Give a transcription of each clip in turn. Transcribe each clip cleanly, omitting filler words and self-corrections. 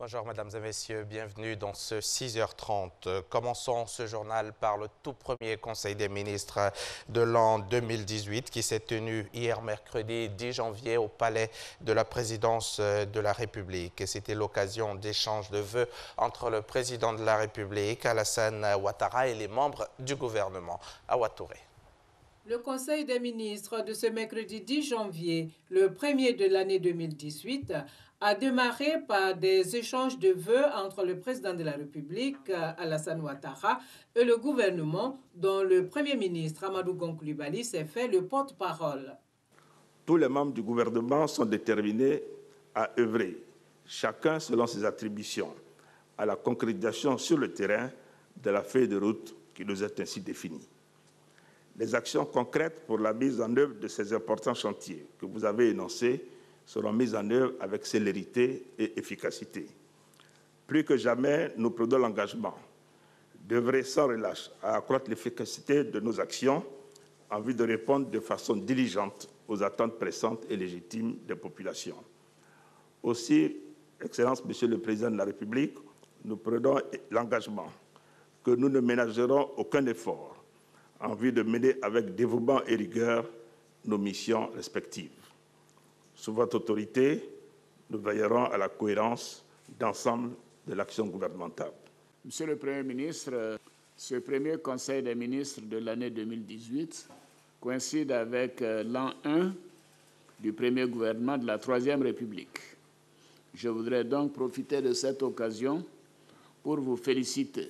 Bonjour mesdames et messieurs, bienvenue dans ce 6h30. Commençons ce journal par le tout premier Conseil des ministres de l'an 2018 qui s'est tenu hier mercredi 10 janvier au palais de la présidence de la République. C'était l'occasion d'échanges de vœux entre le président de la République, Alassane Ouattara, et les membres du gouvernement. Awa Touré. Le Conseil des ministres de ce mercredi 10 janvier, le premier de l'année 2018, a démarré par des échanges de vœux entre le président de la République, Alassane Ouattara, et le gouvernement, dont le Premier ministre, Amadou Gon Coulibaly, s'est fait le porte-parole. Tous les membres du gouvernement sont déterminés à œuvrer, chacun selon ses attributions, à la concrétisation sur le terrain de la feuille de route qui nous est ainsi définie. Les actions concrètes pour la mise en œuvre de ces importants chantiers que vous avez énoncés seront mises en œuvre avec célérité et efficacité. Plus que jamais, nous prenons l'engagement d'œuvrer sans relâche à accroître l'efficacité de nos actions en vue de répondre de façon diligente aux attentes pressantes et légitimes des populations. Aussi, Excellence, Monsieur le Président de la République, nous prenons l'engagement que nous ne ménagerons aucun effort en vue de mener avec dévouement et rigueur nos missions respectives. Sous votre autorité, nous veillerons à la cohérence d'ensemble de l'action gouvernementale. Monsieur le Premier ministre, ce premier Conseil des ministres de l'année 2018 coïncide avec l'an 1 du premier gouvernement de la Troisième République. Je voudrais donc profiter de cette occasion pour vous féliciter,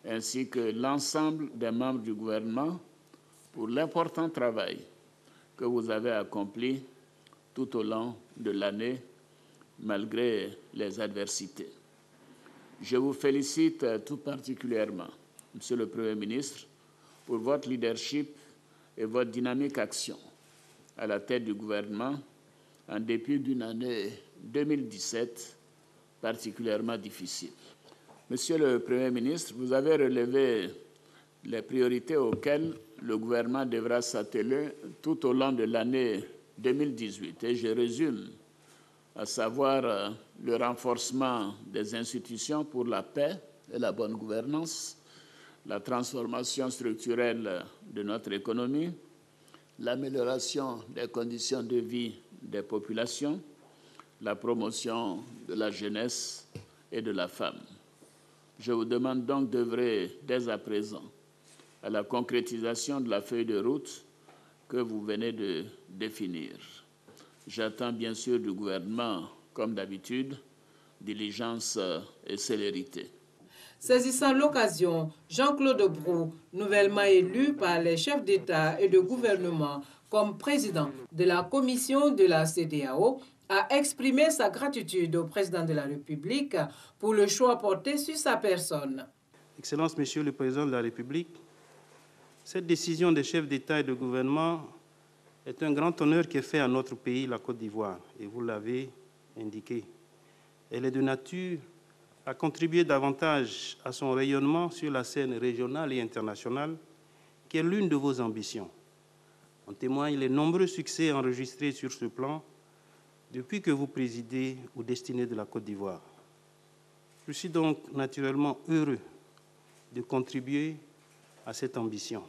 ainsi que l'ensemble des membres du gouvernement, pour l'important travail que vous avez accompli tout au long de l'année, malgré les adversités. Je vous félicite tout particulièrement, Monsieur le Premier ministre, pour votre leadership et votre dynamique action à la tête du gouvernement, en dépit d'une année 2017 particulièrement difficile. Monsieur le Premier ministre, vous avez relevé les priorités auxquelles le gouvernement devra s'atteler tout au long de l'année 2018. Et je résume, à savoir le renforcement des institutions pour la paix et la bonne gouvernance, la transformation structurelle de notre économie, l'amélioration des conditions de vie des populations, la promotion de la jeunesse et de la femme. Je vous demande donc d'œuvrer dès à présent à la concrétisation de la feuille de route que vous venez de définir. J'attends bien sûr du gouvernement, comme d'habitude, diligence et célérité. Saisissant l'occasion, Jean-Claude Brou, nouvellement élu par les chefs d'État et de gouvernement comme président de la commission de la CEDEAO, a exprimé sa gratitude au président de la République pour le choix porté sur sa personne. Excellence, Monsieur le Président de la République, cette décision des chefs d'État et de gouvernement est un grand honneur qui est fait à notre pays, la Côte d'Ivoire, et vous l'avez indiqué. Elle est de nature à contribuer davantage à son rayonnement sur la scène régionale et internationale, qui est l'une de vos ambitions. En témoignent les nombreux succès enregistrés sur ce plan depuis que vous présidez aux destinées de la Côte d'Ivoire. Je suis donc naturellement heureux de contribuer à cette ambition.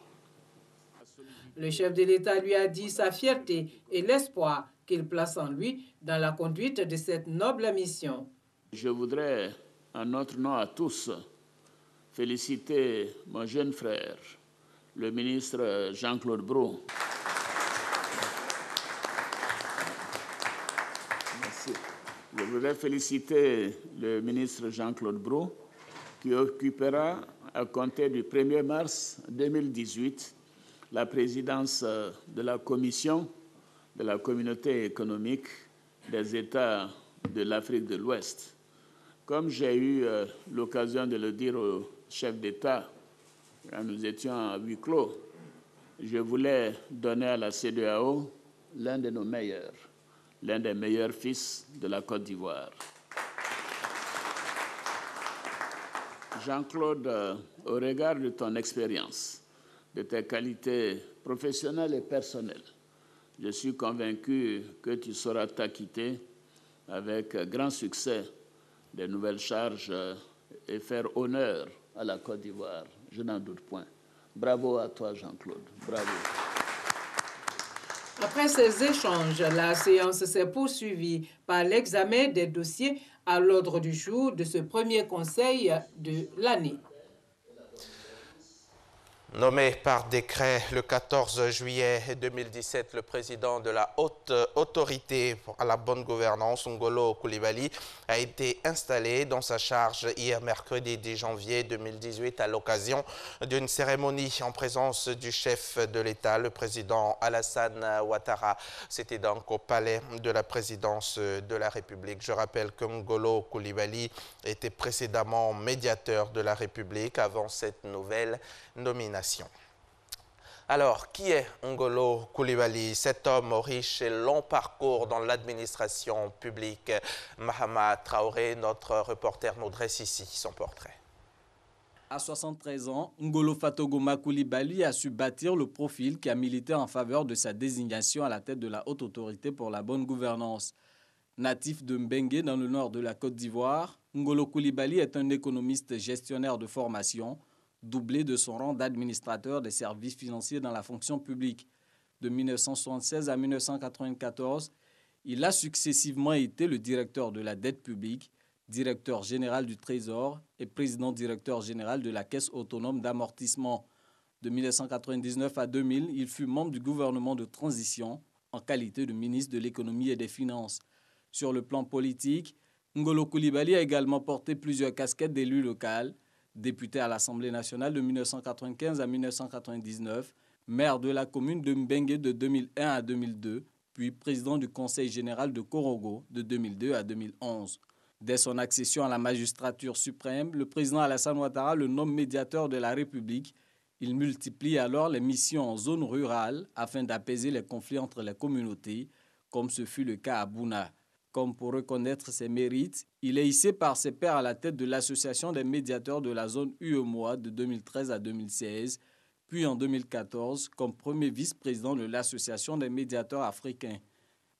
Le chef de l'État lui a dit sa fierté et l'espoir qu'il place en lui dans la conduite de cette noble mission. Je voudrais, en notre nom à tous, féliciter mon jeune frère, le ministre Jean-Claude Brou. Merci. Je voudrais féliciter le ministre Jean-Claude Brou, qui occupera, à compter du 1er mars 2018, la présidence de la Commission de la Communauté économique des États de l'Afrique de l'Ouest. Comme j'ai eu l'occasion de le dire au chef d'État quand nous étions à huis clos, je voulais donner à la CEDEAO l'un de nos meilleurs, l'un des meilleurs fils de la Côte d'Ivoire. Jean-Claude, au regard de ton expérience, de tes qualités professionnelles et personnelles, je suis convaincu que tu sauras t'acquitter avec grand succès des nouvelles charges et faire honneur à la Côte d'Ivoire. Je n'en doute point. Bravo à toi, Jean-Claude. Bravo. Après ces échanges, la séance s'est poursuivie par l'examen des dossiers à l'ordre du jour de ce premier conseil de l'année. Nommé par décret le 14 juillet 2017, le président de la Haute Autorité à la bonne gouvernance, Ngolo Coulibaly, a été installé dans sa charge hier mercredi 10 janvier 2018 à l'occasion d'une cérémonie en présence du chef de l'État, le président Alassane Ouattara. C'était donc au palais de la présidence de la République. Je rappelle que Ngolo Coulibaly était précédemment médiateur de la République avant cette nouvelle nomination. Alors, qui est Ngolo Coulibaly? Cet homme au riche et long parcours dans l'administration publique. Mahama Traoré, notre reporter, nous dresse ici son portrait. À 73 ans, Ngolo Fatogoma Coulibaly a su bâtir le profil qui a milité en faveur de sa désignation à la tête de la Haute Autorité pour la bonne gouvernance. Natif de Mbengue dans le nord de la Côte d'Ivoire, Ngolo Coulibaly est un économiste gestionnaire de formation, doublé de son rang d'administrateur des services financiers dans la fonction publique. De 1976 à 1994, il a successivement été le directeur de la dette publique, directeur général du Trésor et président-directeur général de la Caisse autonome d'amortissement. De 1999 à 2000, il fut membre du gouvernement de transition en qualité de ministre de l'économie et des finances. Sur le plan politique, Ngolo Coulibaly a également porté plusieurs casquettes d'élu local, député à l'Assemblée nationale de 1995 à 1999, maire de la commune de Mbengue de 2001 à 2002, puis président du Conseil général de Korogo de 2002 à 2011. Dès son accession à la magistrature suprême, le président Alassane Ouattara le nomme médiateur de la République. Il multiplie alors les missions en zone rurale afin d'apaiser les conflits entre les communautés, comme ce fut le cas à Bouna. Comme pour reconnaître ses mérites, il est hissé par ses pairs à la tête de l'Association des médiateurs de la zone UEMOA de 2013 à 2016, puis en 2014 comme premier vice-président de l'Association des médiateurs africains.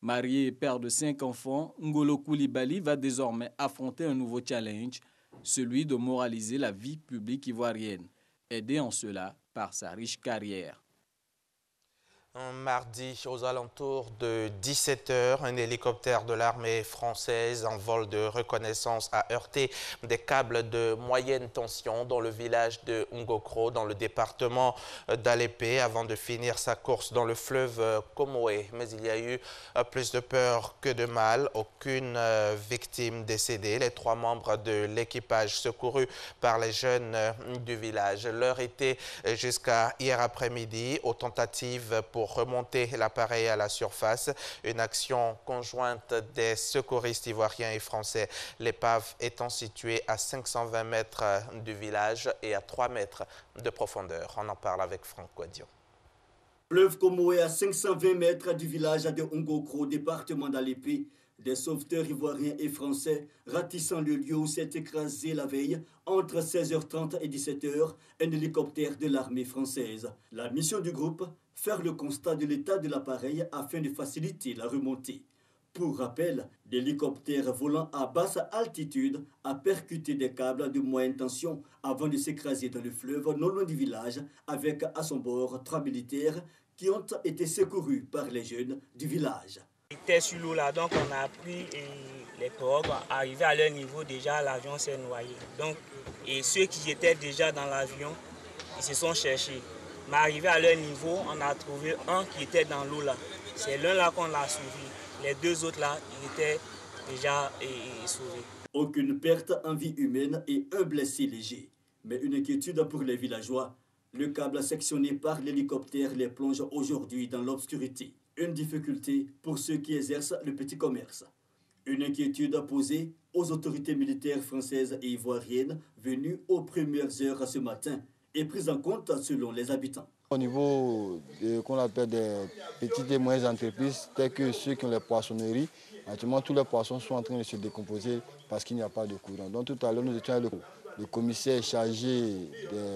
Marié et père de 5 enfants, Ngolo Coulibaly va désormais affronter un nouveau challenge, celui de moraliser la vie publique ivoirienne, aidé en cela par sa riche carrière. Un mardi, aux alentours de 17h, un hélicoptère de l'armée française en vol de reconnaissance a heurté des câbles de moyenne tension dans le village de Ngokro, dans le département d'Alépé, avant de finir sa course dans le fleuve Comoé. Mais il y a eu plus de peur que de mal. Aucune victime décédée. Les 3 membres de l'équipage secourus par les jeunes du village. L'heure était jusqu'à hier après-midi aux tentatives pour remonter l'appareil à la surface. Une action conjointe des secouristes ivoiriens et français. L'épave étant située à 520 mètres du village et à 3 mètres de profondeur. On en parle avec Franck Quadion. Fleuve Comoé à 520 mètres du village de Ngokro, département d'Alépé. Des sauveteurs ivoiriens et français ratissant le lieu où s'est écrasé la veille, entre 16h30 et 17h, un hélicoptère de l'armée française. La mission du groupe, faire le constat de l'état de l'appareil afin de faciliter la remontée. Pour rappel, l'hélicoptère volant à basse altitude a percuté des câbles de moyenne tension avant de s'écraser dans le fleuve non loin du village avec à son bord 3 militaires qui ont été secourus par les jeunes du village. Ils étaient sur l'eau là, donc on a pris les pirogues. Arrivé à leur niveau, déjà l'avion s'est noyé. Donc, et ceux qui étaient déjà dans l'avion, ils se sont cherchés. Mais arrivé à leur niveau, on a trouvé un qui était dans l'eau là. C'est l'un là qu'on a suivi. Les 2 autres là, ils étaient déjà sauvés. Aucune perte en vie humaine et un blessé léger. Mais une inquiétude pour les villageois. Le câble sectionné par l'hélicoptère les plonge aujourd'hui dans l'obscurité. Une difficulté pour ceux qui exercent le petit commerce. Une inquiétude posée aux autorités militaires françaises et ivoiriennes venues aux premières heures ce matin et prise en compte selon les habitants. Au niveau qu'on appelle des petites et moyennes entreprises, telles que ceux qui ont les poissonneries, actuellement tous les poissons sont en train de se décomposer parce qu'il n'y a pas de courant. Donc tout à l'heure nous étions avec le commissaire chargé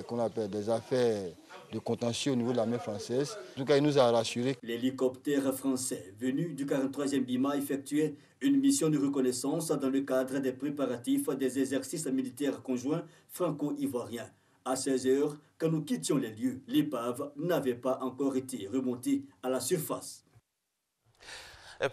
qu'on appelle des affaires de contentieux au niveau de la mer française. En tout cas, il nous a rassurés. L'hélicoptère français venu du 43e BIMA effectuait une mission de reconnaissance dans le cadre des préparatifs des exercices militaires conjoints franco-ivoiriens. À 16 heures, quand nous quittions les lieux, l'épave n'avait pas encore été remontée à la surface.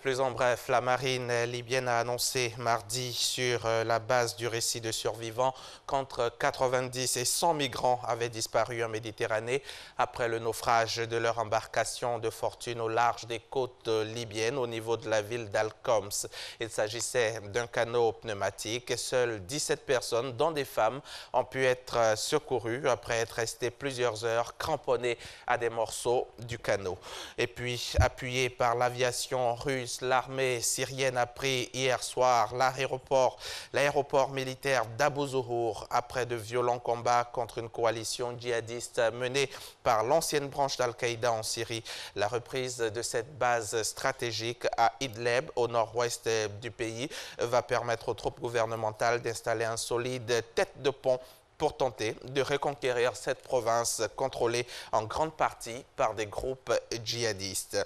Plus en bref, la marine libyenne a annoncé mardi sur la base du récit de survivants qu'entre 90 et 100 migrants avaient disparu en Méditerranée après le naufrage de leur embarcation de fortune au large des côtes libyennes au niveau de la ville d'Al-Khoms. Il s'agissait d'un canot pneumatique. Seules 17 personnes, dont des femmes, ont pu être secourues après être restées plusieurs heures cramponnées à des morceaux du canot. Et puis, appuyé par l'aviation russe, l'armée syrienne a pris hier soir l'aéroport militaire d'Abu Zuhour après de violents combats contre une coalition djihadiste menée par l'ancienne branche d'Al-Qaïda en Syrie. La reprise de cette base stratégique à Idlib, au nord-ouest du pays, va permettre aux troupes gouvernementales d'installer un solide tête de pont pour tenter de reconquérir cette province contrôlée en grande partie par des groupes djihadistes.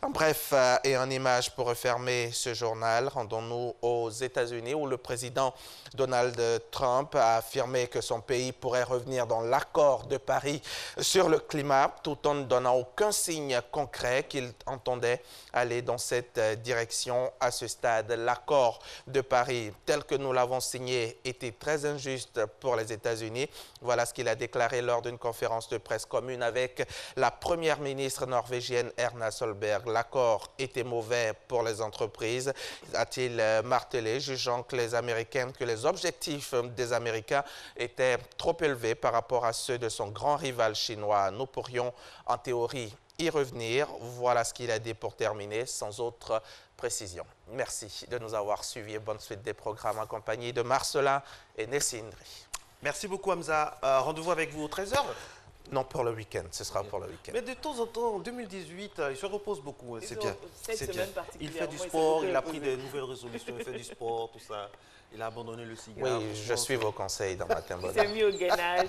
En bref, et en image pour refermer ce journal, rendons-nous aux États-Unis où le président Donald Trump a affirmé que son pays pourrait revenir dans l'accord de Paris sur le climat tout en ne donnant aucun signe concret qu'il entendait aller dans cette direction à ce stade. L'accord de Paris tel que nous l'avons signé était très injuste pour les États-Unis. Voilà ce qu'il a déclaré lors d'une conférence de presse commune avec la première ministre norvégienne Erna Solberg. L'accord était mauvais pour les entreprises, a-t-il martelé, jugeant que les objectifs des Américains étaient trop élevés par rapport à ceux de son grand rival chinois. Nous pourrions en théorie y revenir. Voilà ce qu'il a dit pour terminer, sans autre précision. Merci de nous avoir suivis et bonne suite des programmes accompagnés de Marcelin et Nessindri. Merci beaucoup Hamza. Rendez-vous avec vous aux 13h. Non, pour le week-end, ce sera pour le week-end. Mais de temps en temps, en 2018, il se repose beaucoup. C'est bien. C'est bien. Il fait du sport, il a pris de nouvelles résolutions, il fait du sport, tout ça. Il a abandonné le cigare. Oui, je suis vos conseils dans Matin Bonheur. C'est mis au gainage.